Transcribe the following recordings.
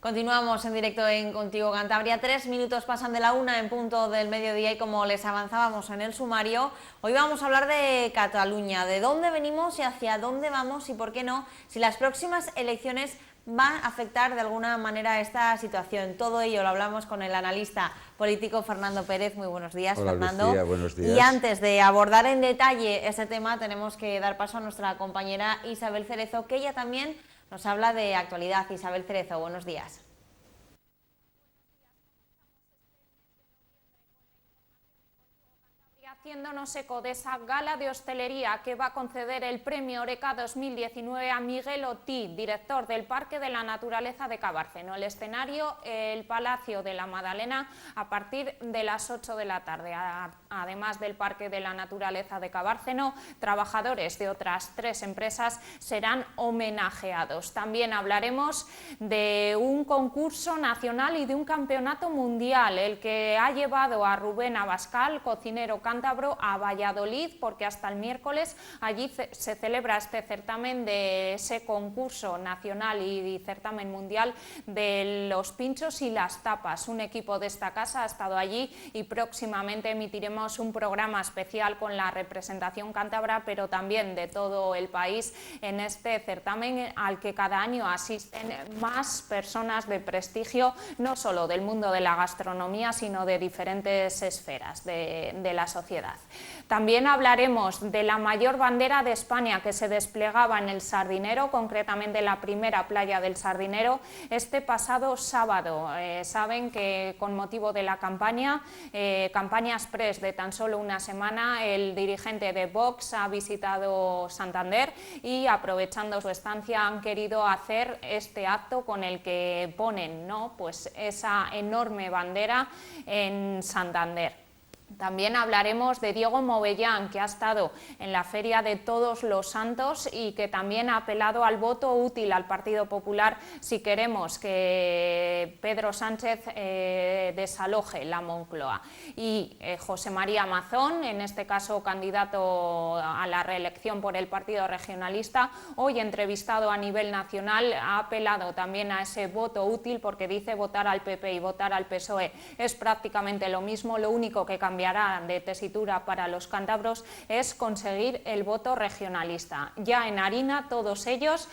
Continuamos en directo en Contigo Cantabria. 3 minutos pasan de la 1 en punto del mediodía y como les avanzábamos en el sumario, hoy vamos a hablar de Cataluña, de dónde venimos y hacia dónde vamos y por qué no, si las próximas elecciones van a afectar de alguna manera esta situación. Todo ello lo hablamos con el analista político Fernando Pérez. Muy buenos días, Hola, Fernando. Lucía, buenos días. Y antes de abordar en detalle ese tema, tenemos que dar paso a nuestra compañera Isabel Cerezo, que ella también nos habla de actualidad. Isabel Cerezo, buenos días. Haciéndonos eco de esa gala de hostelería que va a conceder el premio Oreca 2019 a Miguel Otí, director del Parque de la Naturaleza de Cabárceno. El escenario, el Palacio de la Madalena, a partir de las 8 de la tarde. Además del Parque de la Naturaleza de Cabárceno, trabajadores de otras 3 empresas serán homenajeados. También hablaremos de un concurso nacional y de un campeonato mundial, el que ha llevado a Rubén Abascal, cocinero cántabro, a Valladolid, porque hasta el miércoles allí se celebra este certamen de ese concurso nacional y certamen mundial de los pinchos y las tapas. Un equipo de esta casa ha estado allí y próximamente emitiremos un programa especial con la representación cántabra, pero también de todo el país, en este certamen al que cada año asisten más personas de prestigio, no solo del mundo de la gastronomía, sino de diferentes esferas de la sociedad. También hablaremos de la mayor bandera de España que se desplegaba en el Sardinero, concretamente en la primera playa del Sardinero, este pasado sábado. Saben que con motivo de la campaña express de tan solo una semana, el dirigente de Vox ha visitado Santander y, aprovechando su estancia, han querido hacer este acto con el que ponen, ¿no?, pues esa enorme bandera en Santander. También hablaremos de Diego Movellán, que ha estado en la Feria de Todos los Santos y que también ha apelado al voto útil al Partido Popular si queremos que Pedro Sánchez desaloje la Moncloa. Y José María Mazón, en este caso candidato a la reelección por el Partido Regionalista, hoy entrevistado a nivel nacional, ha apelado también a ese voto útil, porque dice votar al PP y votar al PSOE es prácticamente lo mismo, lo único que cambiará de tesitura para los cántabros es conseguir el voto regionalista. Ya en harina todos ellos,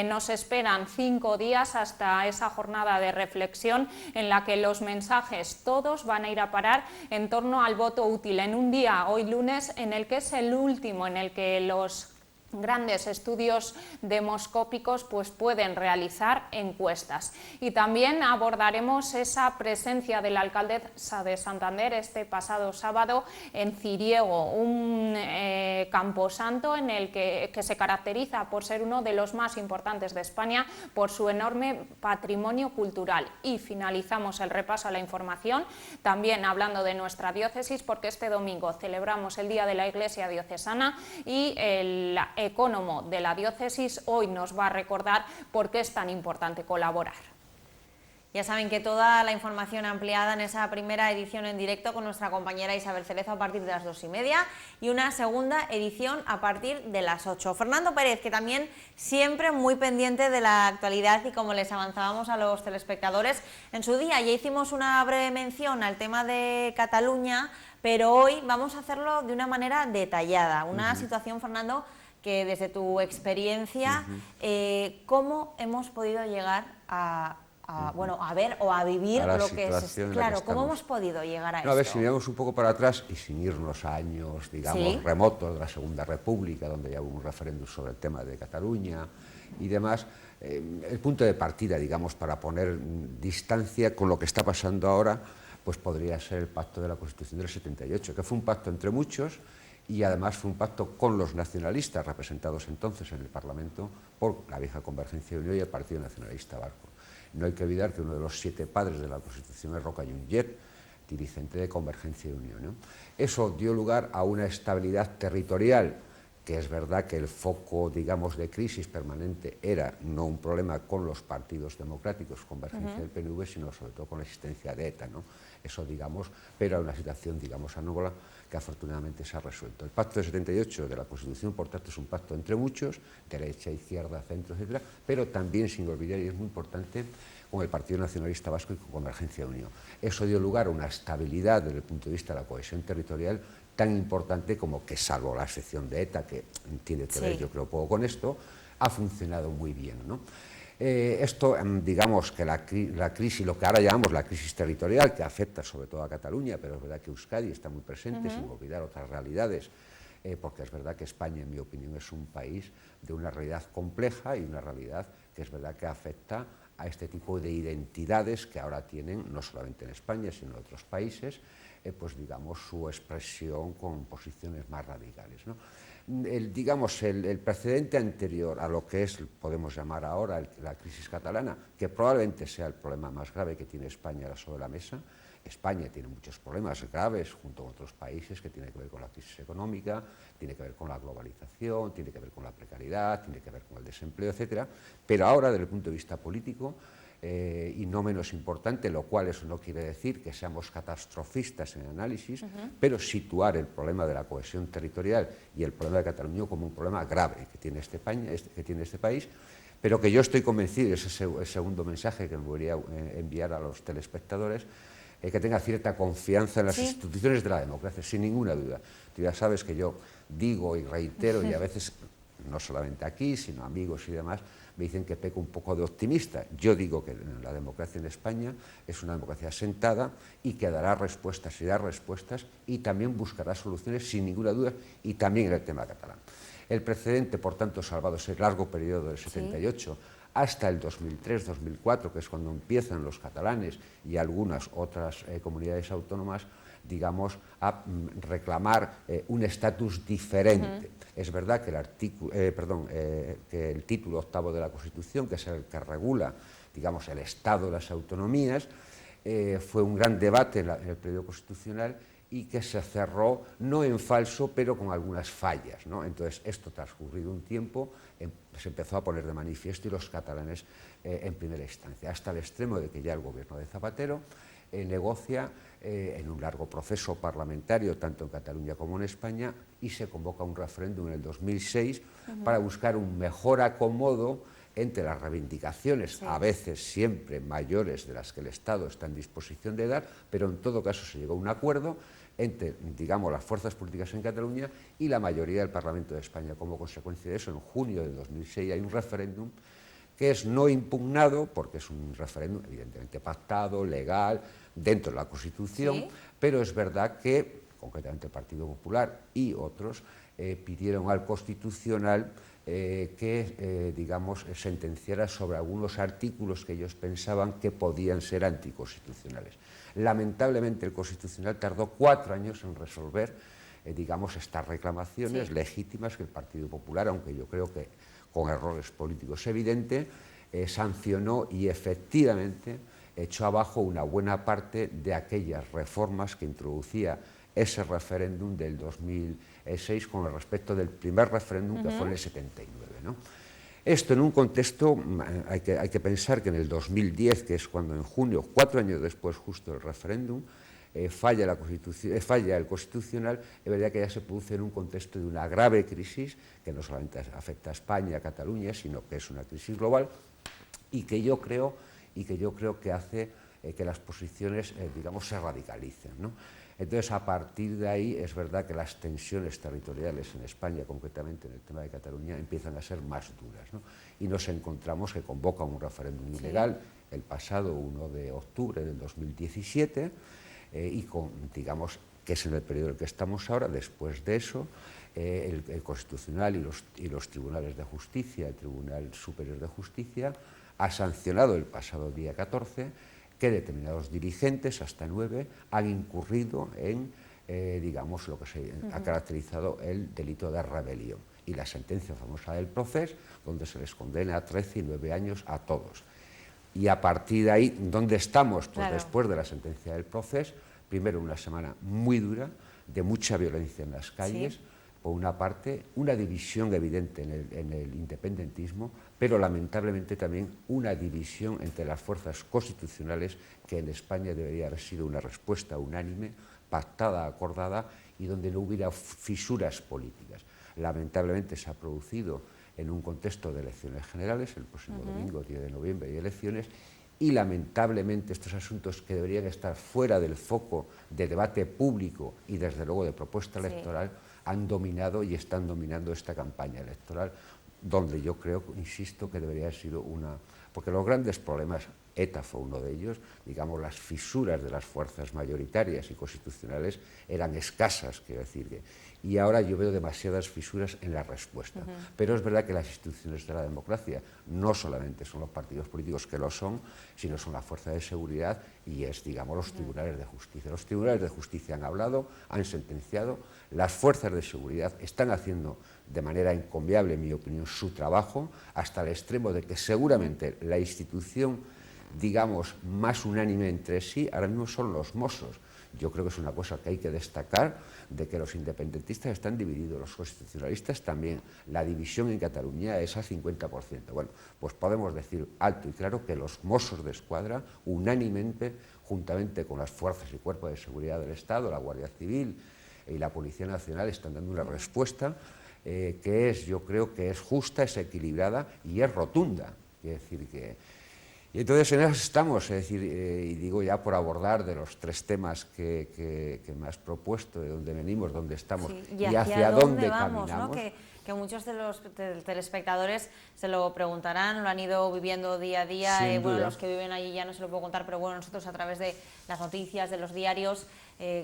nos esperan 5 días hasta esa jornada de reflexión en la que los mensajes todos van a ir a parar en torno al voto útil, en un día, hoy lunes, en el que es el último en el que los grandes estudios demoscópicos pues pueden realizar encuestas. Y también abordaremos esa presencia de la alcaldesa de Santander este pasado sábado en Ciriego, un camposanto en el que se caracteriza por ser uno de los más importantes de España por su enorme patrimonio cultural. Y finalizamos el repaso a la información también hablando de nuestra diócesis, porque este domingo celebramos el Día de la Iglesia Diocesana y el ecónomo de la diócesis hoy nos va a recordar por qué es tan importante colaborar. Ya saben que toda la información ampliada en esa primera edición en directo con nuestra compañera Isabel Cerezo a partir de las 2:30 y una segunda edición a partir de las 8. Fernando Pérez, que también siempre muy pendiente de la actualidad y como les avanzábamos a los telespectadores, en su día ya hicimos una breve mención al tema de Cataluña, pero hoy vamos a hacerlo de una manera detallada. Una situación, Fernando, que desde tu experiencia, ¿cómo hemos podido llegar a ver o a vivir a lo que es? Claro, ¿cómo hemos podido llegar a esto? A ver, si miramos un poco para atrás y sin irnos a años, digamos, remotos de la Segunda República, donde ya hubo un referéndum sobre el tema de Cataluña y demás, el punto de partida, digamos, para poner distancia con lo que está pasando ahora, pues podría ser el pacto de la Constitución del 78, que fue un pacto entre muchos y además fue un pacto con los nacionalistas representados entonces en el Parlamento por la vieja Convergencia y Unió y el Partido Nacionalista Vasco. No hay que olvidar que uno de los 7 padres de la Constitución es Roca Junquer, dirigente de Convergencia y Unió, ¿no? Eso dio lugar a una estabilidad territorial que es verdad que el foco, digamos, de crisis permanente era no un problema con los partidos democráticos, Convergencia del PNV, sino sobre todo con la existencia de ETA, ¿no? Eso, digamos, pero era una situación, digamos, anómala que afortunadamente se ha resuelto. El pacto de 78 de la Constitución, por tanto, es un pacto entre muchos, derecha, izquierda, centro, etcétera, pero también, sin olvidar, y es muy importante, con el Partido Nacionalista Vasco y con Convergencia de Unión. Eso dio lugar a una estabilidad desde el punto de vista de la cohesión territorial tan importante como que, salvo la excepción de ETA, que tiene que ver, yo creo, poco con esto, ha funcionado muy bien, ¿no? Esto, digamos que la crisis, lo que ahora llamamos la crisis territorial, que afecta sobre todo a Cataluña, pero es verdad que Euskadi está muy presente, sin olvidar otras realidades, porque es verdad que España, en mi opinión, es un país de una realidad compleja y una realidad que es verdad que afecta a este tipo de identidades que ahora tienen, no solamente en España, sino en otros países, pues digamos su expresión con posiciones más radicales, ¿no? Digamos, el precedente anterior a lo que es, podemos llamar ahora, la crisis catalana, que probablemente sea el problema más grave que tiene España sobre la mesa. España tiene muchos problemas graves junto con otros países que tienen que ver con la crisis económica, tiene que ver con la globalización, tiene que ver con la precariedad, tiene que ver con el desempleo, etcétera. Pero ahora, desde el punto de vista político, y no menos importante, lo cual eso no quiere decir que seamos catastrofistas en el análisis, pero situar el problema de la cohesión territorial y el problema de Cataluña como un problema grave que tiene este país, pero que yo estoy convencido, y ese es el segundo mensaje que me voy a enviar a los telespectadores, que tenga cierta confianza en las instituciones de la democracia, sin ninguna duda. Tú ya sabes que yo digo y reitero, y a veces, no solamente aquí, sino amigos y demás, me dicen que peco un poco de optimista. Yo digo que la democracia en España es una democracia sentada y que dará respuestas y también buscará soluciones sin ninguna duda, y también en el tema catalán. El precedente, por tanto, salvado ese largo periodo del 78 hasta el 2003-2004, que es cuando empiezan los catalanes y algunas otras comunidades autónomas, digamos, a reclamar un estatus diferente. Es verdad que que el título octavo de la Constitución, que es el que regula, digamos, el Estado de las autonomías, fue un gran debate en el periodo constitucional y que se cerró, no en falso, pero con algunas fallas, ¿no? Entonces, esto transcurrido un tiempo, se empezó a poner de manifiesto, y los catalanes en primera instancia, hasta el extremo de que ya el gobierno de Zapatero negocia en un largo proceso parlamentario, tanto en Cataluña como en España, y se convoca un referéndum en el 2006 para buscar un mejor acomodo entre las reivindicaciones, a veces siempre mayores de las que el Estado está en disposición de dar, pero en todo caso se llegó a un acuerdo entre, digamos, las fuerzas políticas en Cataluña y la mayoría del Parlamento de España. Como consecuencia de eso, en junio de 2006 hay un referéndum que es no impugnado, porque es un referéndum evidentemente pactado, legal, dentro de la Constitución, pero es verdad que, concretamente el Partido Popular y otros, pidieron al Constitucional que, digamos, sentenciara sobre algunos artículos que ellos pensaban que podían ser anticonstitucionales. Lamentablemente el Constitucional tardó 4 años en resolver, digamos, estas reclamaciones legítimas que el Partido Popular, aunque yo creo que con errores políticos evidentes, sancionó y efectivamente echó abajo una buena parte de aquellas reformas que introducía ese referéndum del 2006 con respecto del primer referéndum que fue en el 79, ¿no? Esto en un contexto, hay que pensar que en el 2010, que es cuando en junio, 4 años después justo del referéndum, falla el Constitucional, es verdad que ya se produce en un contexto de una grave crisis que no solamente afecta a España, a Cataluña, sino que es una crisis global y que yo creo que hace que las posiciones, digamos, se radicalicen, ¿no? Entonces, a partir de ahí, es verdad que las tensiones territoriales en España, concretamente en el tema de Cataluña, empiezan a ser más duras, ¿no? Y nos encontramos que convoca un referéndum ilegal el pasado 1 de octubre del 2017, y con, digamos, que es en el periodo en el que estamos ahora. Después de eso, el Constitucional y los tribunales de justicia, el Tribunal Superior de Justicia, ha sancionado el pasado día 14 que determinados dirigentes, hasta 9, han incurrido en, digamos, lo que se ha caracterizado el delito de rebelión. Y la sentencia famosa del Procés, donde se les condena a 13 y 9 años a todos. Y a partir de ahí, ¿dónde estamos? Pues después de la sentencia del Procés, primero una semana muy dura, de mucha violencia en las calles, por una parte, una división evidente en el independentismo, pero lamentablemente también una división entre las fuerzas constitucionales que en España debería haber sido una respuesta unánime, pactada, acordada y donde no hubiera fisuras políticas. Lamentablemente se ha producido en un contexto de elecciones generales, el próximo domingo, 10 de noviembre, hay elecciones, y lamentablemente estos asuntos que deberían estar fuera del foco de debate público y desde luego de propuesta electoral han dominado y están dominando esta campaña electoral, donde yo creo, insisto, que debería haber sido una... Porque los grandes problemas, ETA fue uno de ellos, digamos, las fisuras de las fuerzas mayoritarias y constitucionales eran escasas, quiero decir, y ahora yo veo demasiadas fisuras en la respuesta. Pero es verdad que las instituciones de la democracia no solamente son los partidos políticos que lo son, sino son la fuerza de seguridad y es, digamos, los tribunales de justicia. Los tribunales de justicia han hablado, han sentenciado, las fuerzas de seguridad están haciendo de manera encomiable, en mi opinión, su trabajo, hasta el extremo de que seguramente la institución, digamos, más unánime entre sí, ahora mismo son los Mossos. Yo creo que es una cosa que hay que destacar, de que los independentistas están divididos, los constitucionalistas también. La división en Cataluña es al 50%. Bueno, pues podemos decir alto y claro que los Mossos de Escuadra, unánimemente, juntamente con las fuerzas y cuerpos de seguridad del Estado, la Guardia Civil y la Policía Nacional, están dando una respuesta que es, yo creo que es justa, es equilibrada y es rotunda. Quiere decir que... Y entonces en eso estamos, es decir, y digo ya por abordar de los tres temas que me has propuesto, de dónde venimos, dónde estamos y hacia dónde vamos, caminamos. ¿No? Que muchos de los telespectadores se lo preguntarán, lo han ido viviendo día a día, bueno, los que viven allí ya no se lo puedo contar, pero bueno, nosotros a través de las noticias, de los diarios,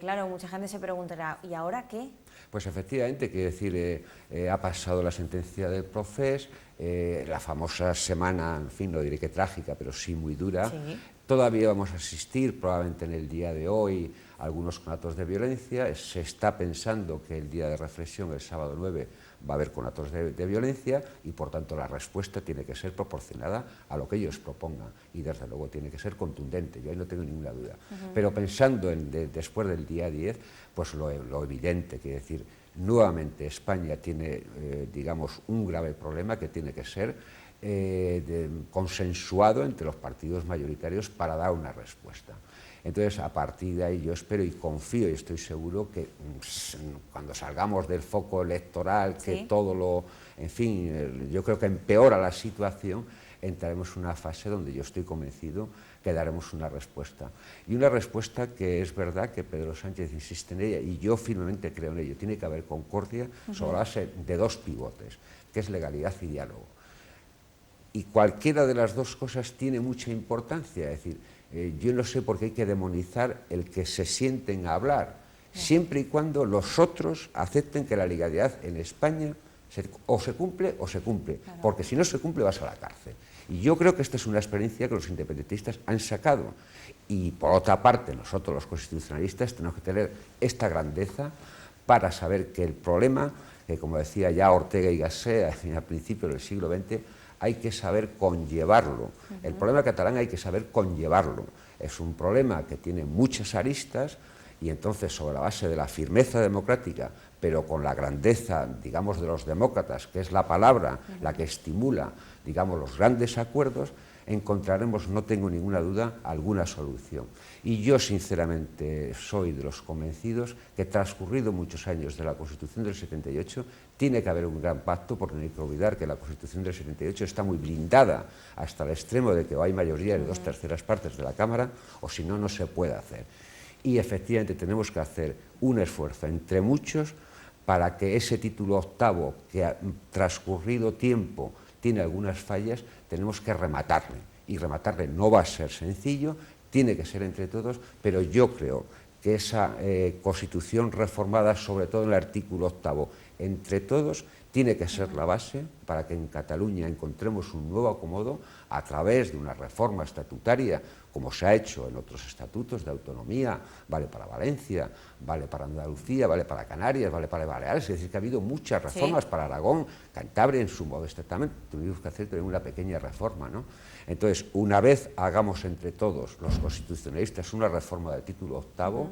claro, mucha gente se preguntará, ¿y ahora qué? Pues efectivamente, quiero decir, ha pasado la sentencia del Procés, la famosa semana, en fin, no diré que trágica, pero sí muy dura. Sí. Todavía vamos a asistir, probablemente en el día de hoy, a algunos conatos de violencia. Se está pensando que el día de reflexión, el sábado 9, va a haber conatos de violencia y, por tanto, la respuesta tiene que ser proporcionada a lo que ellos propongan y, desde luego, tiene que ser contundente. Yo ahí no tengo ninguna duda. Pero pensando en después del día 10, pues lo evidente, quiere decir, nuevamente España tiene, digamos, un grave problema que tiene que ser consensuado entre los partidos mayoritarios para dar una respuesta. Entonces, a partir de ahí yo espero y confío y estoy seguro que cuando salgamos del foco electoral, que todo lo, en fin, yo creo que empeora la situación, entraremos en una fase donde yo estoy convencido que daremos una respuesta. Y una respuesta que es verdad que Pedro Sánchez insiste en ella, y yo firmemente creo en ello. Tiene que haber concordia sobre la base de dos pivotes, que es legalidad y diálogo. Y cualquiera de las dos cosas tiene mucha importancia, es decir, yo no sé por qué hay que demonizar el que se sienten a hablar, siempre y cuando los otros acepten que la legalidad en España o se cumple o se cumple, porque si no se cumple vas a la cárcel. Y yo creo que esta es una experiencia que los independentistas han sacado. Y por otra parte, nosotros los constitucionalistas tenemos que tener esta grandeza para saber que el problema, que como decía ya Ortega y Gasset a principios del siglo XX, hay que saber conllevarlo. El problema catalán hay que saber conllevarlo. Es un problema que tiene muchas aristas y entonces sobre la base de la firmeza democrática, pero con la grandeza, digamos, de los demócratas, que es la palabra la que estimula, digamos, los grandes acuerdos, encontraremos, no tengo ninguna duda, alguna solución. Y yo, sinceramente, soy de los convencidos que, transcurrido muchos años de la Constitución del 78, tiene que haber un gran pacto, porque no hay que olvidar que la Constitución del 78 está muy blindada hasta el extremo de que o hay mayoría de 2/3 partes de la Cámara, o si no, no se puede hacer. Y efectivamente tenemos que hacer un esfuerzo entre muchos para que ese título octavo, que ha transcurrido tiempo tiene algunas fallas, tenemos que rematarle. Y rematarle no va a ser sencillo, tiene que ser entre todos, pero yo creo que esa Constitución reformada, sobre todo en el artículo octavo, entre todos, tiene que ser la base para que en Cataluña encontremos un nuevo acomodo a través de una reforma estatutaria, como se ha hecho en otros estatutos de autonomía, vale para Valencia, vale para Andalucía, vale para Canarias, vale para Baleares, es decir, que ha habido muchas reformas para Aragón, Cantabria en su modesto también, tuvimos que hacer también una pequeña reforma, ¿no? Entonces, una vez hagamos entre todos los constitucionalistas una reforma del título octavo,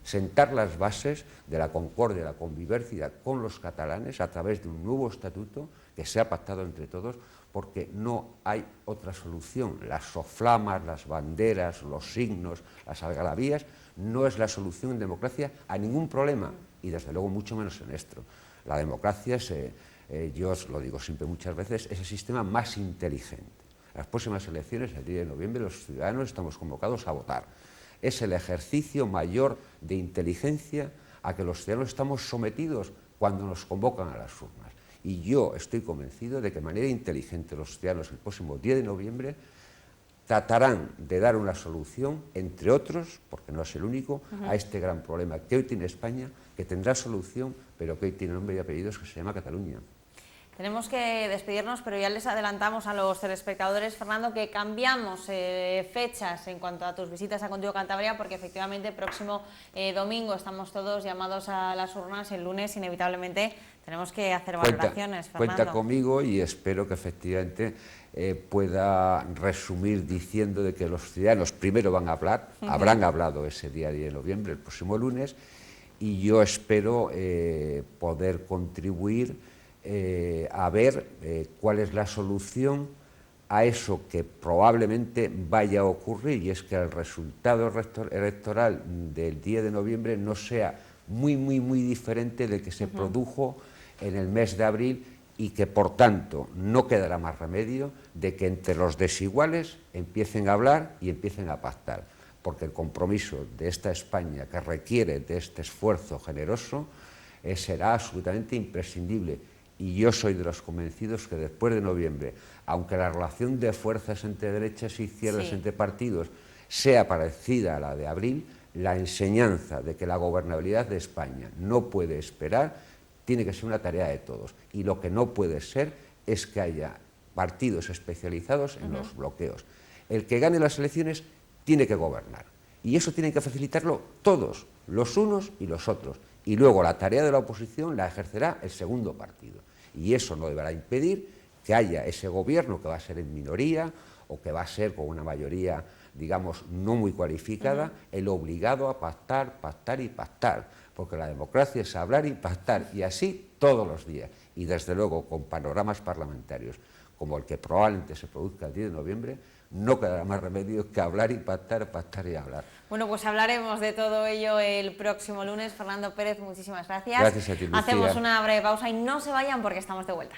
sentar las bases de la concordia, la convivencia con los catalanes a través de un nuevo estatuto que se ha pactado entre todos, porque no hay otra solución. Las soflamas, las banderas, los signos, las algarabías, no es la solución en democracia a ningún problema, y desde luego mucho menos en esto. La democracia es, yo os lo digo siempre muchas veces, es el sistema más inteligente. Las próximas elecciones, el 10 de noviembre, los ciudadanos estamos convocados a votar. Es el ejercicio mayor de inteligencia a que los ciudadanos estamos sometidos cuando nos convocan a las urnas. Y yo estoy convencido de que de manera inteligente los ciudadanos el próximo 10 de noviembre tratarán de dar una solución, entre otros, porque no es el único, a este gran problema que hoy tiene España, que tendrá solución, pero que hoy tiene nombre y apellidos, que se llama Cataluña. Tenemos que despedirnos, pero ya les adelantamos a los telespectadores, Fernando, que cambiamos fechas en cuanto a tus visitas a Contigo Cantabria, porque efectivamente el próximo domingo estamos todos llamados a las urnas, el lunes inevitablemente tenemos que hacer valoraciones, Fernando. Cuenta conmigo y espero que efectivamente pueda resumir diciendo de que los ciudadanos primero van a hablar, habrán hablado ese día 10 de noviembre, el próximo lunes, y yo espero poder contribuir a ver cuál es la solución a eso que probablemente vaya a ocurrir, y es que el resultado electoral del 10 de noviembre no sea muy diferente del que se produjo en el mes de abril, y que por tanto no quedará más remedio de que entre los desiguales empiecen a hablar y empiecen a pactar, porque el compromiso de esta España, que requiere de este esfuerzo generoso, será absolutamente imprescindible. Y yo soy de los convencidos que después de noviembre, aunque la relación de fuerzas entre derechas e izquierdas, entre partidos, sea parecida a la de abril, la enseñanza de que la gobernabilidad de España no puede esperar tiene que ser una tarea de todos. Y lo que no puede ser es que haya partidos especializados en los bloqueos. El que gane las elecciones tiene que gobernar. Y eso tienen que facilitarlo todos, los unos y los otros. Y luego la tarea de la oposición la ejercerá el segundo partido. Y eso no deberá impedir que haya ese gobierno que va a ser en minoría o que va a ser con una mayoría, digamos, no muy cualificada, el obligado a pactar, pactar y pactar. Porque la democracia es hablar y pactar, y así todos los días. Y desde luego con panoramas parlamentarios como el que probablemente se produzca el 10 de noviembre, no quedará más remedio que hablar y pactar, pactar y hablar. Bueno, pues hablaremos de todo ello el próximo lunes. Fernando Pérez, muchísimas gracias. Gracias a ti, Lucía. Hacemos una breve pausa y no se vayan porque estamos de vuelta.